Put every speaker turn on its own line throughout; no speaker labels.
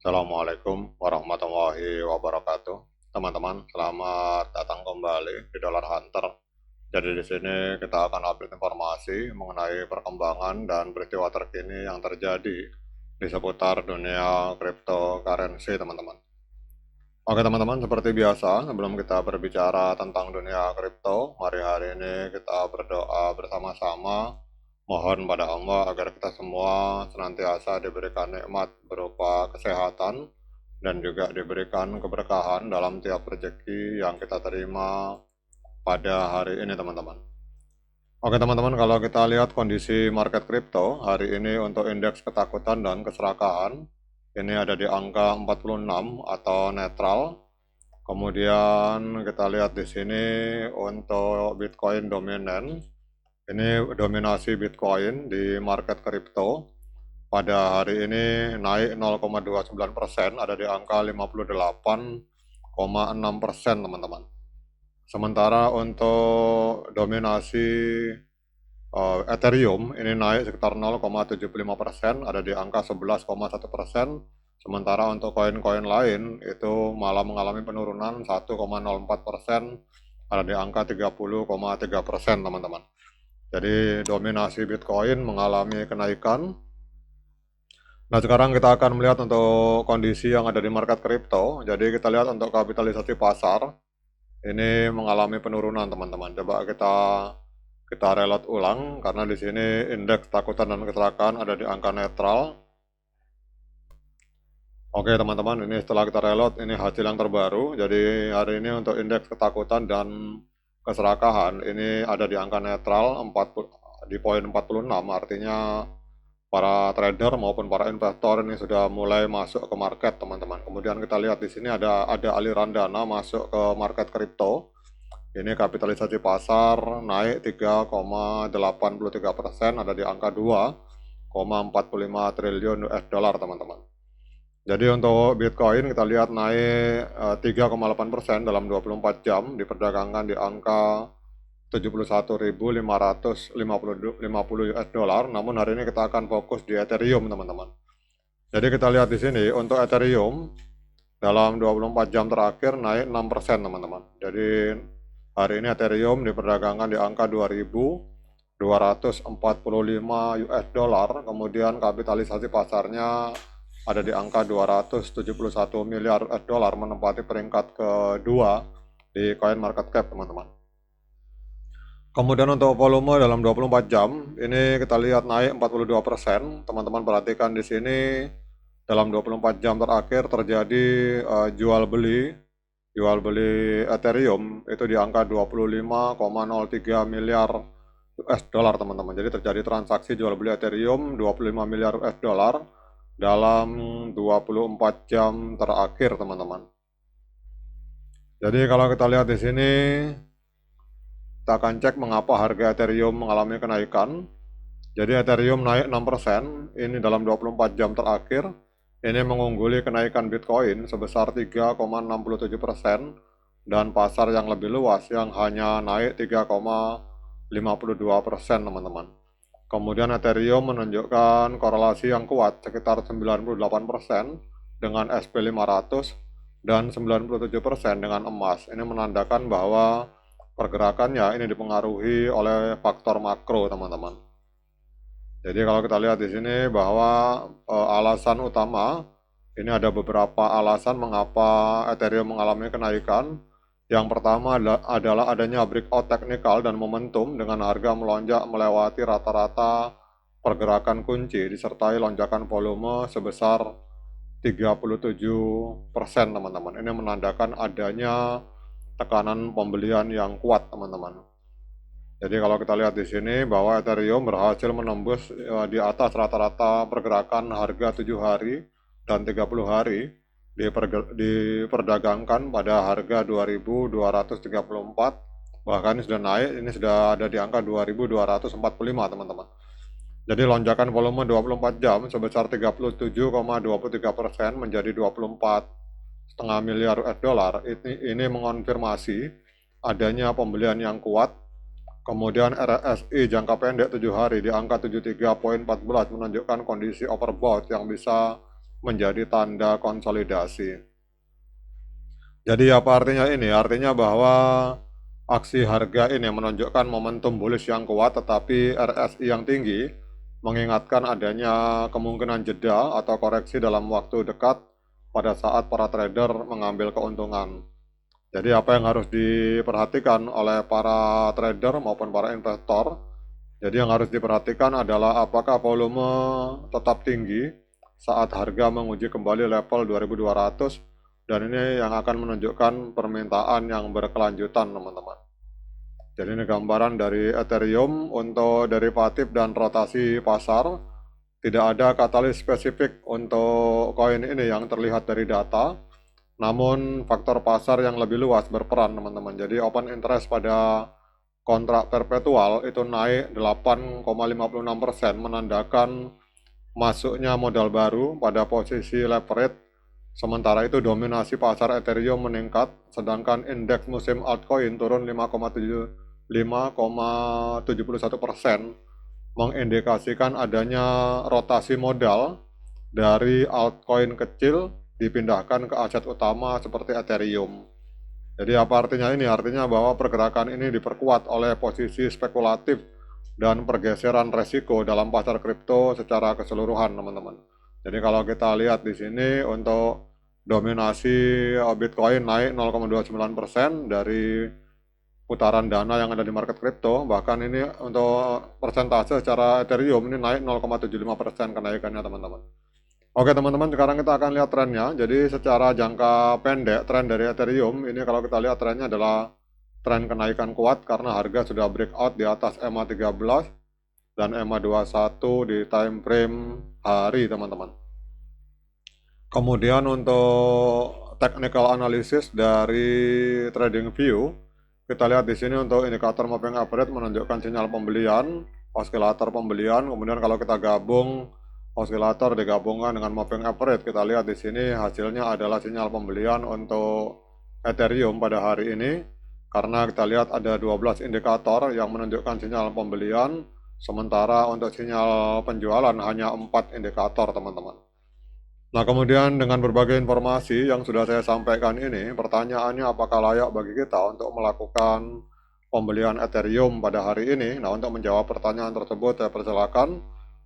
Assalamualaikum warahmatullahi wabarakatuh. Teman-teman, selamat datang kembali di Dollar Hunter. Jadi di sini kita akan update informasi mengenai perkembangan dan peristiwa terkini yang terjadi di seputar dunia cryptocurrency, teman-teman. Oke teman-teman, seperti biasa, sebelum kita berbicara tentang dunia kripto, mari hari ini kita berdoa bersama-sama. Mohon pada Allah agar kita semua senantiasa diberikan nikmat berupa kesehatan dan juga diberikan keberkahan dalam tiap rezeki yang kita terima pada hari ini, teman-teman. Oke teman-teman, kalau kita lihat kondisi market kripto hari ini untuk indeks ketakutan dan keserakahan, ini ada di angka 46 atau netral. Kemudian kita lihat di sini untuk Bitcoin dominan. Ini dominasi Bitcoin di market kripto pada hari ini naik 0,29%, ada di angka 58,6%, teman-teman. Sementara untuk dominasi Ethereum ini naik sekitar 0,75%, ada di angka 11,1%. Sementara untuk koin-koin lain itu malah mengalami penurunan 1,04%, ada di angka 30,3%, teman-teman. Jadi dominasi Bitcoin mengalami kenaikan. Nah sekarang kita akan melihat untuk kondisi yang ada di market kripto. Jadi kita lihat untuk kapitalisasi pasar ini mengalami penurunan, teman-teman. Coba kita reload ulang karena di sini indeks takutan dan kecelakaan ada di angka netral. Oke teman-teman, ini setelah kita reload ini hasil yang terbaru. Jadi hari ini untuk indeks ketakutan dan keserakahan ini ada di angka netral di poin 46, artinya para trader maupun para investor ini sudah mulai masuk ke market, teman-teman. Kemudian kita lihat di sini ada aliran dana masuk ke market kripto. Ini kapitalisasi pasar naik 3,83%, ada di angka 2,45 triliun US dollar, teman-teman. Jadi untuk Bitcoin kita lihat naik 3,8% dalam 24 jam, diperdagangkan di angka 71.550 US dollar. Namun hari ini kita akan fokus di Ethereum, teman-teman. Jadi kita lihat di sini untuk Ethereum dalam 24 jam terakhir naik 6%, teman-teman. Jadi hari ini Ethereum diperdagangkan di angka 2.245 US dollar, kemudian kapitalisasi pasarnya ada di angka 271 miliar US dollar, menempati peringkat kedua di coin market cap, teman-teman. Kemudian untuk volume dalam 24 jam ini kita lihat naik 42%. Teman-teman perhatikan di sini dalam 24 jam terakhir terjadi jual beli Ethereum itu di angka 25,03 miliar US dollar, teman-teman. Jadi terjadi transaksi jual beli Ethereum 25 miliar US dollar dalam 24 jam terakhir, teman-teman. Jadi kalau kita lihat di sini, kita akan cek mengapa harga Ethereum mengalami kenaikan. Jadi Ethereum naik 6%, ini dalam 24 jam terakhir. Ini mengungguli kenaikan Bitcoin sebesar 3,67%, dan pasar yang lebih luas yang hanya naik 3,52%, teman-teman. Kemudian Ethereum menunjukkan korelasi yang kuat sekitar 98% dengan SP500 dan 97% dengan emas. Ini menandakan bahwa pergerakannya ini dipengaruhi oleh faktor makro, teman-teman. Jadi kalau kita lihat di sini bahwa alasan utama, ini ada beberapa alasan mengapa Ethereum mengalami kenaikan. Yang pertama adalah adanya breakout teknikal dan momentum dengan harga melonjak melewati rata-rata pergerakan kunci disertai lonjakan volume sebesar 37%, teman-teman. Ini menandakan adanya tekanan pembelian yang kuat, teman-teman. Jadi kalau kita lihat di sini bahwa Ethereum berhasil menembus di atas rata-rata pergerakan harga 7 hari dan 30 hari, diperdagangkan pada harga 2.234, bahkan sudah naik, ini sudah ada di angka 2.245, teman-teman. Jadi lonjakan volume 24 jam sebesar 37,23% menjadi 24,5 miliar US dollar. Ini mengonfirmasi adanya pembelian yang kuat. Kemudian RSI jangka pendek 7 hari di angka 73,14 menunjukkan kondisi overbought yang bisa menjadi tanda konsolidasi. Jadi apa artinya ini? Artinya bahwa aksi harga ini menunjukkan momentum bullish yang kuat tetapi RSI yang tinggi, mengingatkan adanya kemungkinan jeda atau koreksi dalam waktu dekat pada saat para trader mengambil keuntungan. Jadi apa yang harus diperhatikan oleh para trader maupun para investor? Jadi yang harus diperhatikan adalah apakah volume tetap tinggi saat harga menguji kembali level 2200, dan ini yang akan menunjukkan permintaan yang berkelanjutan, teman-teman. Jadi ini gambaran dari Ethereum untuk derivatif dan rotasi pasar. Tidak ada katalis spesifik untuk koin ini yang terlihat dari data, namun faktor pasar yang lebih luas berperan, teman-teman. Jadi open interest pada kontrak perpetual itu naik 8,56%, menandakan masuknya modal baru pada posisi leverage. Sementara itu dominasi pasar Ethereum meningkat, sedangkan indeks musim altcoin turun 5,71%, mengindikasikan adanya rotasi modal dari altcoin kecil dipindahkan ke aset utama seperti Ethereum. Jadi apa artinya ini? Artinya bahwa pergerakan ini diperkuat oleh posisi spekulatif dan pergeseran resiko dalam pasar kripto secara keseluruhan, teman-teman. Jadi kalau kita lihat di sini untuk dominasi Bitcoin naik 0,29% dari putaran dana yang ada di market kripto, bahkan ini untuk persentase secara Ethereum ini naik 0,75% kenaikannya, teman-teman. Oke teman-teman, sekarang kita akan lihat trennya. Jadi secara jangka pendek, tren dari Ethereum ini kalau kita lihat trennya adalah tren kenaikan kuat karena harga sudah breakout di atas EMA 13 dan EMA 21 di time frame hari, teman-teman. Kemudian untuk technical analysis dari TradingView, kita lihat di sini untuk indikator moving average menunjukkan sinyal pembelian, oscillator pembelian. Kemudian kalau kita gabung oscillator digabungkan dengan moving average, kita lihat di sini hasilnya adalah sinyal pembelian untuk Ethereum pada hari ini, karena kita lihat ada 12 indikator yang menunjukkan sinyal pembelian, sementara untuk sinyal penjualan hanya 4 indikator, teman-teman. Nah, kemudian dengan berbagai informasi yang sudah saya sampaikan ini, pertanyaannya apakah layak bagi kita untuk melakukan pembelian Ethereum pada hari ini? Nah, untuk menjawab pertanyaan tersebut, saya persilakan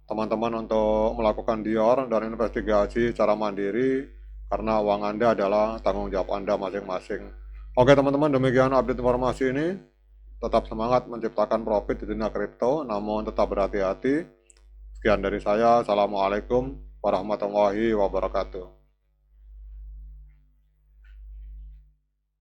teman-teman untuk melakukan dior dan investigasi secara mandiri, karena uang Anda adalah tanggung jawab Anda masing-masing. Oke teman-teman, demikian update informasi ini. Tetap semangat menciptakan profit di dunia kripto, namun tetap berhati-hati. Sekian dari saya, Assalamualaikum warahmatullahi wabarakatuh.